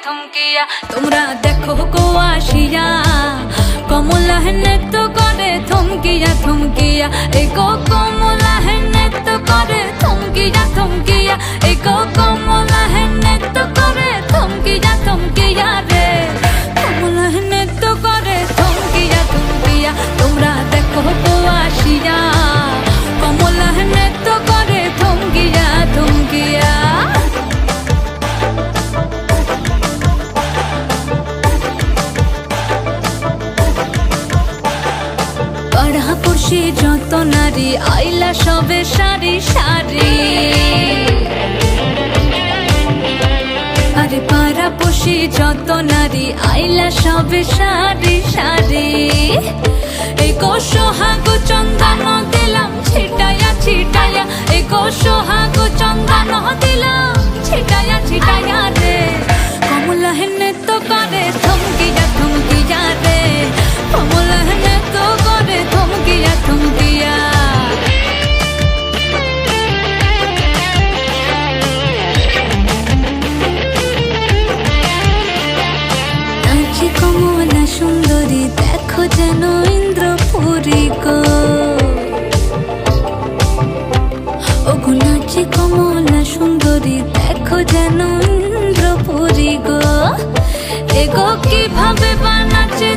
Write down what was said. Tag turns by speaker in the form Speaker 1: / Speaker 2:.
Speaker 1: থমকিয়া তোমরা দেখো গো আসিয়া কমলা নৃত্য করে থমকিয়া থমকিয়া এই গো কমলা নৃত্য করে থমকিয়া থমকিয়া এই গো কমলা নৃত্য করে থমকিয়া থমকিয়া রে কমলা নৃত্য করে থমকিয়া থমকিয়া তোমরা দেখো গো আসিয়া কমলা নৃত্য করে থমকিয়া থমকিয়া পাড়াপড়শি যত নারী আইলা সবে সারি সারি আরে পাড়াপড়শি যত নারী আইলা সবে সারি সারি এই গো সোহাগ চন্দন দিলাম ছিটায়া ছিটায়া এই গো সোহাগ চন্দন দিলাম ছিটায়া ছিটায়া রে কমলা নৃত্য করে থমকিয়া থমকিয়া রে কমলা নৃত্য করে থমকিয়া থমকিয়া নাচে কমলা সুন্দরী দেখো যেন ইন্দ্রপুরী গো ওগো নাচে কমলা সুন্দরী দেখো যেন ইন্দ্রপুরী গো এগো কিভাবে বানাচ্ছে